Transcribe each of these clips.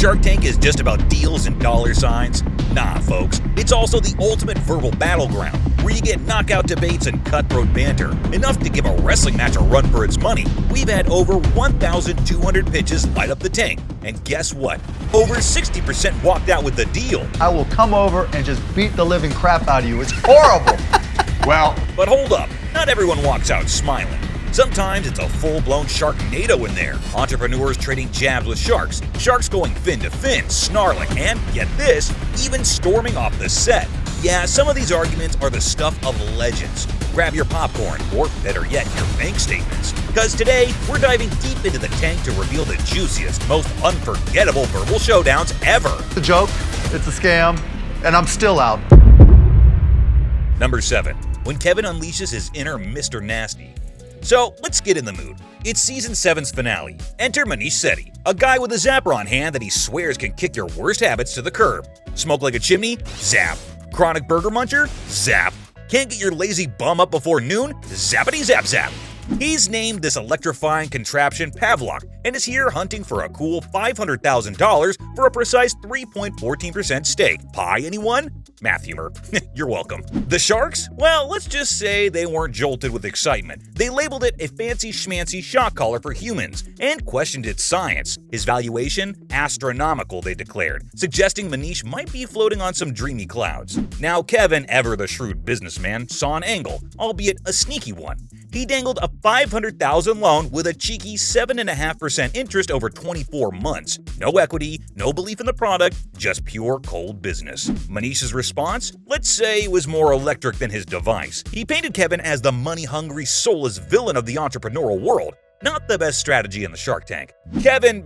Shark Tank is just about deals and dollar signs? Nah, folks. It's also the ultimate verbal battleground, where you get knockout debates and cutthroat banter, enough to give a wrestling match a run for its money. We've had over 1,200 pitches light up the tank, and guess what? Over 60% walked out with the deal. I will come over and just beat the living crap out of you. It's horrible. Well, but hold up, not everyone walks out smiling. Sometimes it's a full-blown Sharknado in there. Entrepreneurs trading jabs with sharks, sharks going fin to fin, snarling, and, get this, even storming off the set. Yeah, some of these arguments are the stuff of legends. Grab your popcorn, or better yet, your bank statements. Because today, we're diving deep into the tank to reveal the juiciest, most unforgettable verbal showdowns ever. It's a joke, it's a scam, and I'm still out. Number 7. When Kevin unleashes his inner Mr. Nasty. So, let's get in the mood. It's Season 7's finale. Enter Manish Sethi, a guy with a zapper on hand that he swears can kick your worst habits to the curb. Smoke like a chimney? Zap. Chronic burger muncher? Zap. Can't get your lazy bum up before noon? Zappity zap zap. He's named this electrifying contraption Pavlok and is here hunting for a cool $500,000 for a precise 3.14% stake. Pie, anyone? Math humor. You're welcome. The sharks? Well, let's just say they weren't jolted with excitement. They labeled it a fancy schmancy shock collar for humans and questioned its science. His valuation? Astronomical, they declared, suggesting Manish might be floating on some dreamy clouds. Now, Kevin, ever the shrewd businessman, saw an angle, albeit a sneaky one. He dangled a $500,000 loan with a cheeky 7.5% interest over 24 months. No equity, no belief in the product, just pure cold business. Manish's response? Let's say it was more electric than his device. He painted Kevin as the money-hungry, soulless villain of the entrepreneurial world. Not the best strategy in the Shark Tank. Kevin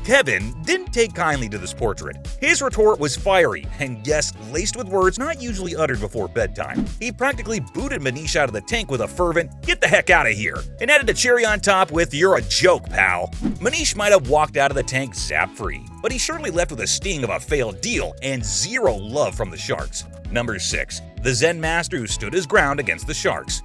Kevin didn't take kindly to this portrait. His retort was fiery, and yes, laced with words not usually uttered before bedtime. He practically booted Manish out of the tank with a fervent, "Get the heck out of here," and added a cherry on top with, "You're a joke, pal." Manish might have walked out of the tank zap-free, but he surely left with a sting of a failed deal and zero love from the sharks. Number 6. The Zen Master who stood his ground against the sharks.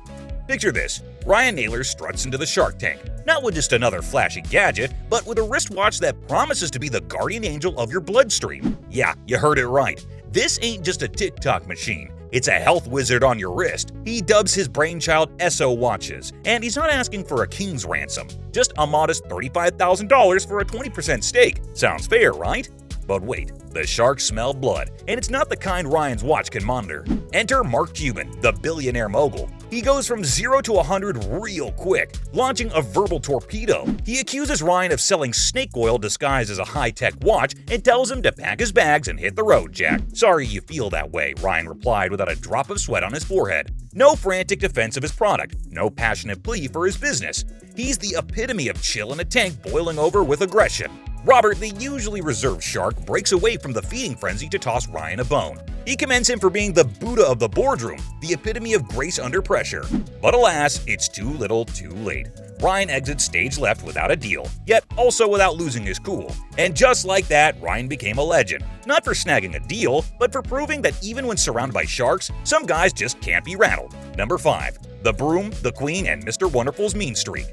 Picture this. Ryan Naylor struts into the Shark Tank, not with just another flashy gadget, but with a wristwatch that promises to be the guardian angel of your bloodstream. Yeah, you heard it right. This ain't just a TikTok machine. It's a health wizard on your wrist. He dubs his brainchild SO Watches, and he's not asking for a king's ransom, just a modest $35,000 for a 20% stake. Sounds fair, right? But wait, the sharks smell blood, and it's not the kind Ryan's watch can monitor. Enter Mark Cuban, the billionaire mogul. He goes from 0 to 100 real quick, launching a verbal torpedo. He accuses Ryan of selling snake oil disguised as a high-tech watch and tells him to pack his bags and hit the road, Jack. "Sorry you feel that way," Ryan replied without a drop of sweat on his forehead. No frantic defense of his product, no passionate plea for his business. He's the epitome of chill in a tank boiling over with aggression. Robert, the usually reserved shark, breaks away from the feeding frenzy to toss Ryan a bone. He commends him for being the Buddha of the boardroom, the epitome of grace under pressure. But alas, it's too little too late. Ryan exits stage left without a deal, yet also without losing his cool. And just like that, Ryan became a legend. Not for snagging a deal, but for proving that even when surrounded by sharks, some guys just can't be rattled. Number 5. The Broom, the Queen, and Mr. Wonderful's mean streak.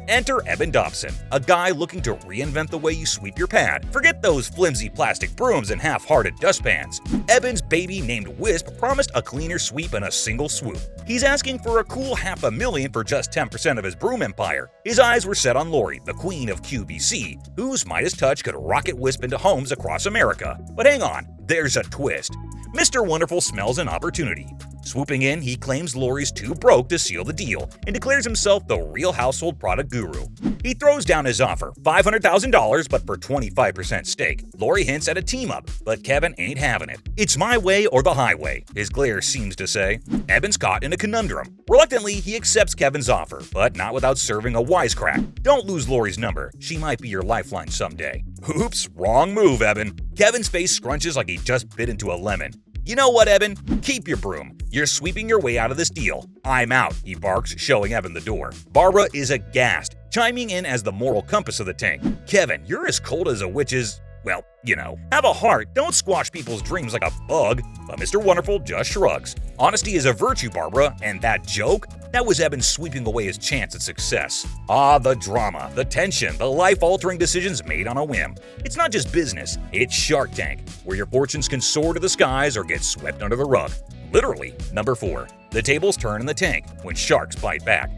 Enter Eben Dobson, a guy looking to reinvent the way you sweep your pad. Forget those flimsy plastic brooms and half-hearted dustpans. Eben's baby named Wisp promised a cleaner sweep in a single swoop. He's asking for a cool $500,000 for just 10% of his broom empire. His eyes were set on Lori, the queen of QVC, whose Midas touch could rocket Wisp into homes across America. But hang on, there's a twist. Mr. Wonderful smells an opportunity. Swooping in, he claims Lori's too broke to seal the deal and declares himself the real household product guru. He throws down his offer, $500,000 but for 25% stake. Lori hints at a team-up, but Kevin ain't having it. "It's my way or the highway," his glare seems to say. Eben's caught in a conundrum. Reluctantly, he accepts Kevin's offer, but not without serving a wisecrack. Don't lose Lori's number. She might be your lifeline someday. Oops, wrong move, Eben. Kevin's face scrunches like he just bit into a lemon. "You know what, Eben? Keep your broom. You're sweeping your way out of this deal. I'm out," he barks, showing Eben the door. Barbara is aghast, chiming in as the moral compass of the tank. "Kevin, you're as cold as a witch's... Well, have a heart, don't squash people's dreams like a bug. But Mr. Wonderful just shrugs. Honesty is a virtue, Barbara, and that joke? That was Eben sweeping away his chance at success. Ah, the drama, the tension, the life-altering decisions made on a whim. It's not just business, it's Shark Tank, where your fortunes can soar to the skies or get swept under the rug. Literally. Number 4. The tables turn in the tank when sharks bite back.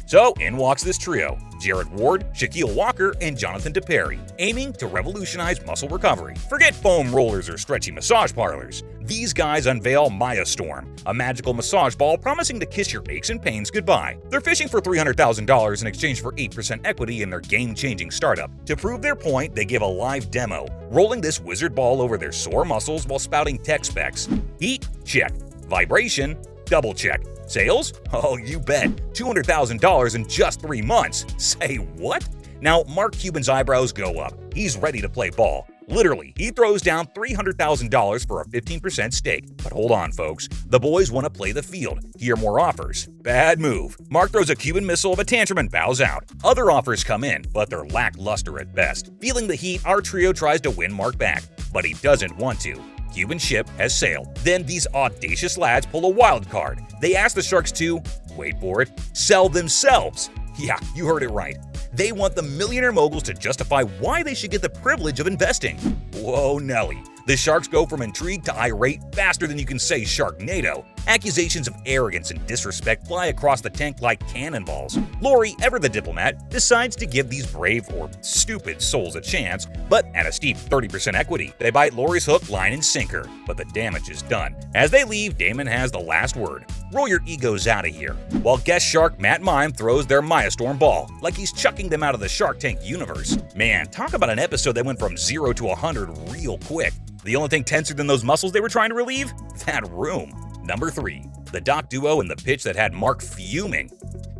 So, in walks this trio, Jared Ward, Shaquille Walker, and Jonathan DePerry, aiming to revolutionize muscle recovery. Forget foam rollers or stretchy massage parlors. These guys unveil Maya Storm, a magical massage ball promising to kiss your aches and pains goodbye. They're fishing for $300,000 in exchange for 8% equity in their game-changing startup. To prove their point, they give a live demo, rolling this wizard ball over their sore muscles while spouting tech specs. Heat? Check. Vibration? Double check. Sales? Oh, you bet. $200,000 in just 3 months. Say what? Now, Mark Cuban's eyebrows go up. He's ready to play ball. Literally, he throws down $300,000 for a 15% stake. But hold on, folks. The boys want to play the field. Hear more offers. Bad move. Mark throws a Cuban missile of a tantrum and bows out. Other offers come in, but they're lackluster at best. Feeling the heat, our trio tries to win Mark back, but he doesn't want to. Cuban ship has sailed. Then these audacious lads pull a wild card. They ask the Sharks to, wait for it, sell themselves. Yeah, you heard it right. They want the millionaire moguls to justify why they should get the privilege of investing. Whoa, Nelly. The Sharks go from intrigued to irate faster than you can say Sharknado. Accusations of arrogance and disrespect fly across the tank like cannonballs. Lori, ever the diplomat, decides to give these brave or stupid souls a chance, but at a steep 30% equity. They bite Lori's hook, line, and sinker, but the damage is done. As they leave, Damon has the last word. Roll your egos out of here. While guest shark Matt Mime throws their Maya Storm ball, like he's chucking them out of the Shark Tank universe. Man, talk about an episode that went from 0 to 100 real quick. The only thing tenser than those muscles they were trying to relieve? That room. Number 3. The doc duo and the pitch that had Mark fuming.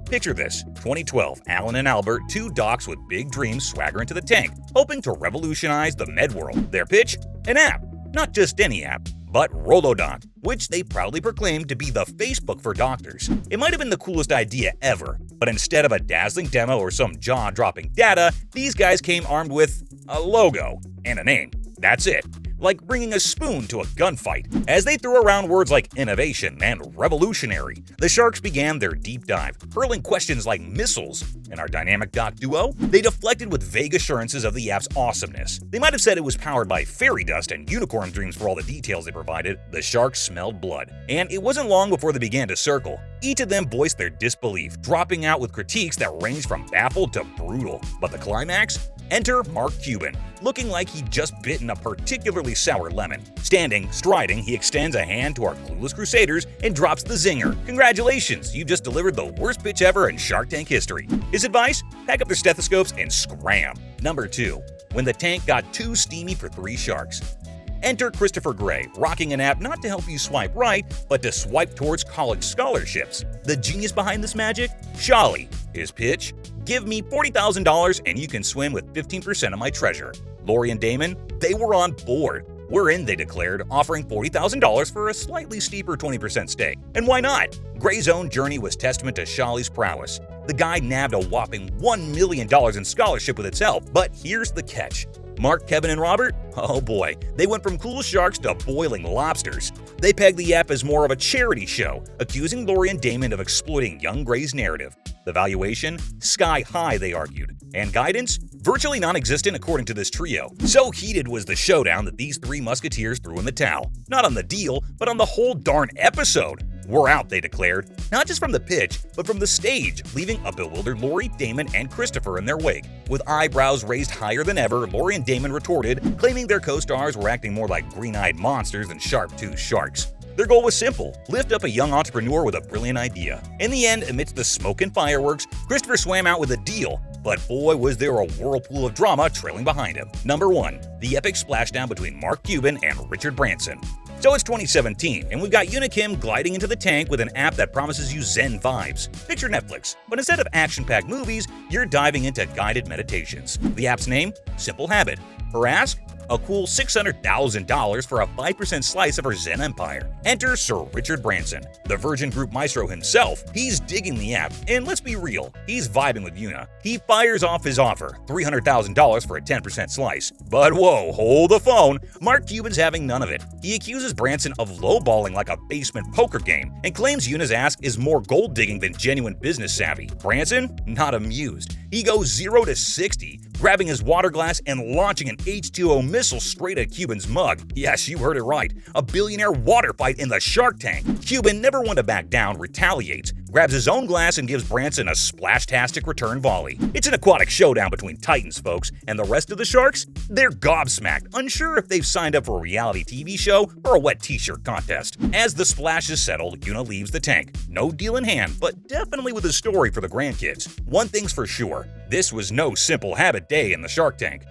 Picture this, 2012, Alan and Albert, 2 docs with big dreams swagger into the tank, hoping to revolutionize the med world. Their pitch? An app. Not just any app, but RoloDoc, which they proudly proclaimed to be the Facebook for doctors. It might have been the coolest idea ever, but instead of a dazzling demo or some jaw-dropping data, these guys came armed with a logo and a name. That's it. Like bringing a spoon to a gunfight. As they threw around words like innovation and revolutionary, the Sharks began their deep dive, hurling questions like missiles. And our dynamic doc duo? They deflected with vague assurances of the app's awesomeness. They might have said it was powered by fairy dust and unicorn dreams for all the details they provided. The Sharks smelled blood. And it wasn't long before they began to circle. Each of them voiced their disbelief, dropping out with critiques that ranged from baffled to brutal. But the climax? Enter Mark Cuban, looking like he'd just bitten a particularly sour lemon. Standing, striding, he extends a hand to our clueless crusaders and drops the zinger. Congratulations, you just delivered the worst pitch ever in Shark Tank history. His advice? Pack up their stethoscopes and scram. Number 2. When the tank got too steamy for 3 sharks. Enter Christopher Gray, rocking an app not to help you swipe right, but to swipe towards college scholarships. The genius behind this magic? Shali. His pitch? Give me $40,000 and you can swim with 15% of my treasure. Lori and Damon? They were on board. We're in, they declared, offering $40,000 for a slightly steeper 20% stake. And why not? Gray's own journey was testament to Shali's prowess. The guy nabbed a whopping $1 million in scholarship with its help. But here's the catch. Mark, Kevin, and Robert? Oh boy, they went from cool sharks to boiling lobsters. They pegged the app as more of a charity show, accusing Lori and Damon of exploiting young Gray's narrative. The valuation? Sky high, they argued. And guidance? Virtually non-existent according to this trio. So heated was the showdown that these 3 musketeers threw in the towel. Not on the deal, but on the whole darn episode. We're out, they declared, not just from the pitch, but from the stage, leaving a bewildered Lori, Damon, and Christopher in their wake. With eyebrows raised higher than ever, Lori and Damon retorted, claiming their co-stars were acting more like green-eyed monsters than sharp-toothed sharks. Their goal was simple, lift up a young entrepreneur with a brilliant idea. In the end, amidst the smoke and fireworks, Christopher swam out with a deal, but boy was there a whirlpool of drama trailing behind him. Number 1. The Epic Splashdown between Mark Cuban and Richard Branson. So it's 2017, and we've got Unikim gliding into the tank with an app that promises you Zen vibes. Picture Netflix, but instead of action-packed movies, you're diving into guided meditations. The app's name? Simple Habit. Her ask? a cool $600,000 for a 5% slice of her Zen empire. Enter Sir Richard Branson, the Virgin Group maestro himself. He's digging the app, and let's be real, he's vibing with Yuna. He fires off his offer, $300,000 for a 10% slice. But whoa, hold the phone. Mark Cuban's having none of it. He accuses Branson of lowballing like a basement poker game and claims Yuna's ask is more gold digging than genuine business savvy. Branson? Not amused. He goes 0 to 60, grabbing his water glass and launching an H2O missile straight at Cuban's mug. Yes, you heard it right. A billionaire water fight in the Shark Tank. Cuban, never one to back down, retaliates, grabs his own glass and gives Branson a splashtastic return volley. It's an aquatic showdown between titans, folks, and the rest of the sharks? They're gobsmacked, unsure if they've signed up for a reality TV show or a wet t-shirt contest. As the splash is settled, Yuna leaves the tank. No deal in hand, but definitely with a story for the grandkids. One thing's for sure, this was no simple habit day in the Shark Tank.